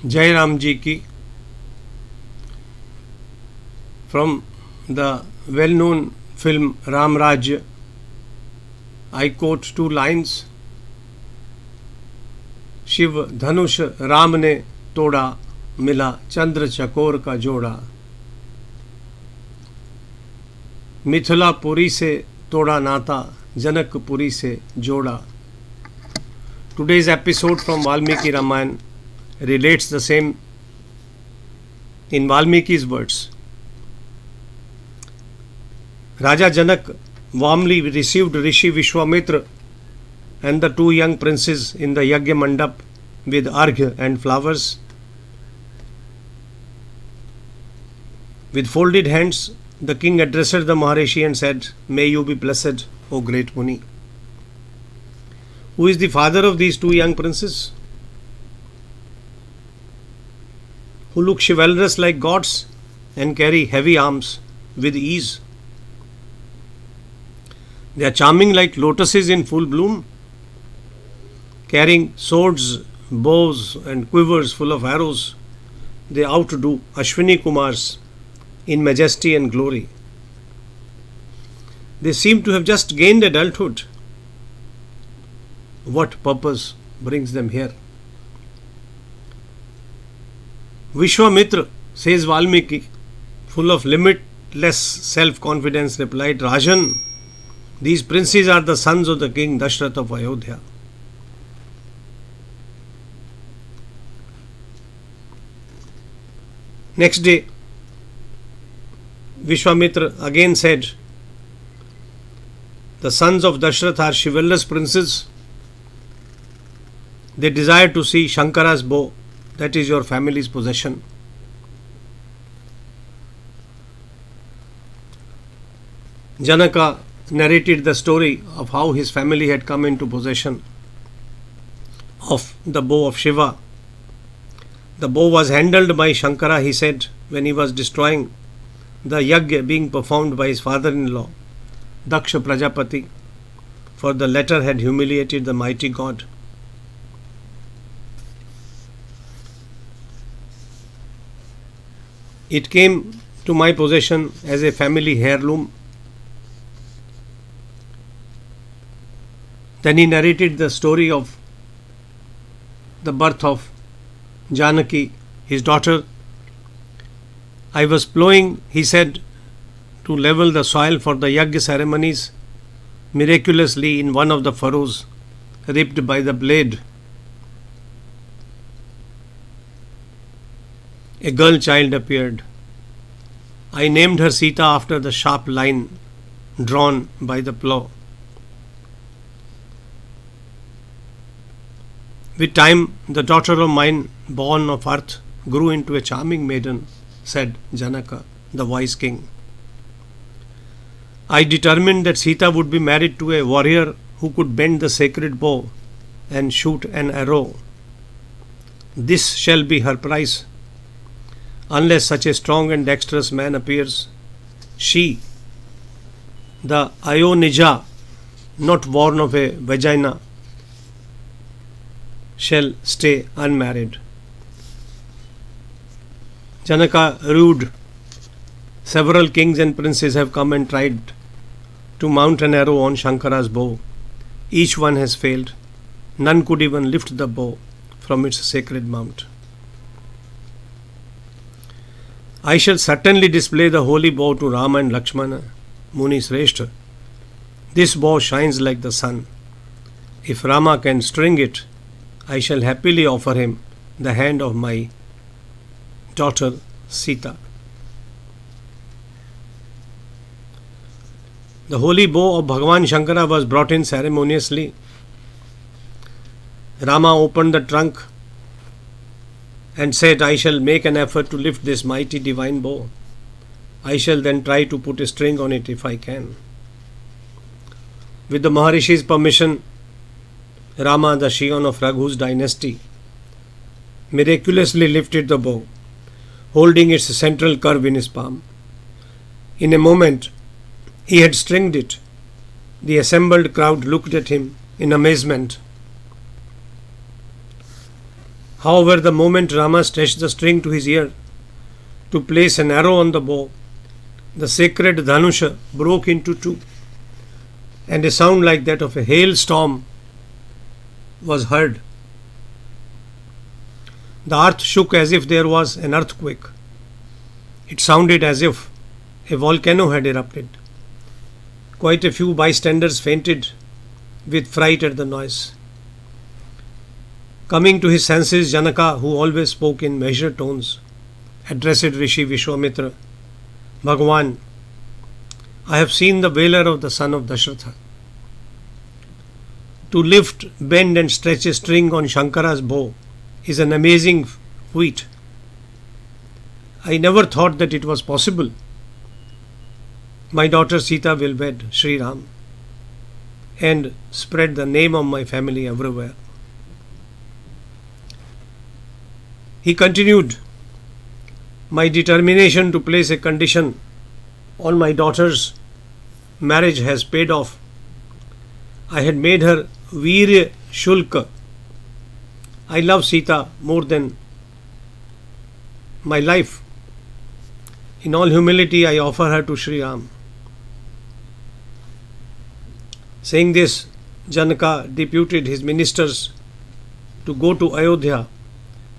Jai Ram Ji ki. From the well-known film Ram Rajya, I quote two lines. Shiv धनुष राम ने तोड़ा, मिला चंद्र चकोर का जोड़ा. मिथिलापुरी से तोड़ा नाता, जनकपुरी से जोड़ा. Today's episode from Valmiki Ramayana relates the same in Valmiki's words. Raja Janaka warmly received Rishi Vishwamitra and the two young princes in the Yajna Mandap with arghya and flowers. With folded hands, the king addressed the Maharishi and said, "May you be blessed, O great Muni." Who is the father of these two young princes? Who look chivalrous like gods and carry heavy arms with ease. They are charming like lotuses in full bloom, carrying swords, bows and quivers full of arrows. They outdo Ashwini Kumars in majesty and glory. They seem to have just gained adulthood. What purpose brings them here? Vishwamitra, says Valmiki, full of limitless self-confidence, replied, "Rajan, these princes are the sons of the king Dashrath of Ayodhya." Next day, Vishwamitra again said, "The sons of Dashrath are chivalrous princes. They desire to see Shankara'S bow, that is your family's possession." Janaka narrated the story of how his family had come into possession of the bow of Shiva. The bow was handled by Shankara, he said, when he was destroying the yajna being performed by his father-in-law, Daksha Prajapati, for the latter had humiliated the mighty god. It came to my possession as a family heirloom. Then he narrated the story of the birth of Janaki, his daughter. "I was plowing," he said, "to level the soil for the yajna ceremonies. Miraculously, in one of the furrows ripped by the blade, a girl child appeared. I named her Sita after the sharp line drawn by the plough. With time, the daughter of mine, born of earth, grew into a charming maiden," said Janaka, the wise king. "I determined that Sita would be married to a warrior who could bend the sacred bow and shoot an arrow. This shall be her price. Unless such a strong and dexterous man appears, she, the Ayodhya, not born of a vagina, shall stay unmarried." Janaka rued, "Several kings and princes have come and tried to mount an arrow on Shankara'S bow. Each one has failed. None could even lift the bow from its sacred mount. I shall certainly display the holy bow to Rama and Lakshmana, Muni Shrestha. This bow shines like the sun. If Rama can string it, I shall happily offer him the hand of my daughter Sita." The holy bow of Bhagavan Shankara was brought in ceremoniously. Rama opened the trunk and said, "I shall make an effort to lift this mighty divine bow. I shall then try to put a string on it if I can." With the Maharishi's permission, Rama, the scion of Raghu's dynasty, miraculously lifted the bow, holding its central curve in his palm. In a moment, he had stringed it. The assembled crowd looked at him in amazement. However, the moment Rama stretched the string to his ear to place an arrow on the bow, the sacred Dhanusha broke into two, and a sound like that of a hailstorm was heard. The earth shook as if there was an earthquake. It sounded as if a volcano had erupted. Quite a few bystanders fainted with fright at the noise. Coming to his senses, Janaka, who always spoke in measured tones, addressed Rishi Vishwamitra, Bhagwan, I have seen the valor of the son of Dasharatha. To lift, bend and stretch a string on Shankara'S bow is an amazing feat. I never thought that it was possible. My daughter Sita will wed Sri Ram and spread the name of my family everywhere. He continued, my determination to place a condition on my daughter's marriage has paid off. I had made her Virya Shulka. I love Sita more than my life. In all humility, I offer her to Sri Ram. Saying this, Janaka deputed his ministers to go to Ayodhya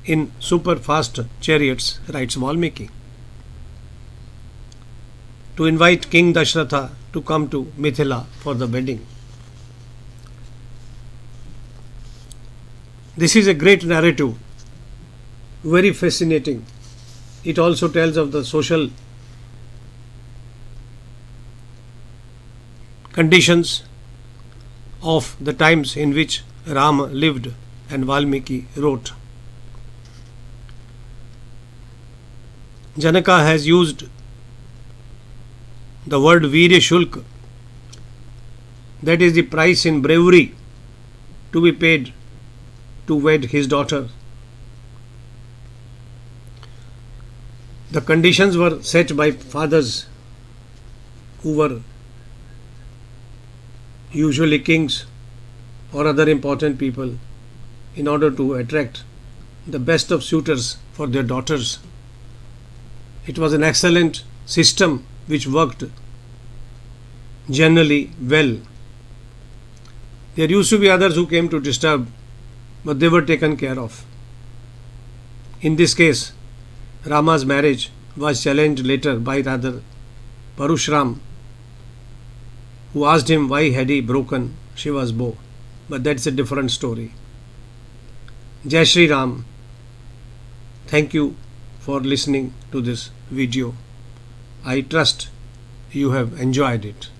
in super fast chariots, writes Valmiki, to invite King Dasharatha to come to Mithila for the wedding. This is a great narrative, very fascinating. It also tells of the social conditions of the times in which Rama lived and Valmiki wrote. Janaka has used the word Virya Shulk, that is the price in bravery to be paid to wed his daughter. The conditions were set by fathers who were usually kings or other important people in order to attract the best of suitors for their daughters. It was an excellent system which worked generally well. There used to be others who came to disturb, but they were taken care of. In this case, Rama's marriage was challenged later by rather Parashuram, who asked him why had he broken Shiva's bow. But that's a different story. Jai Shri Ram. Thank you for listening to this video. I trust you have enjoyed it.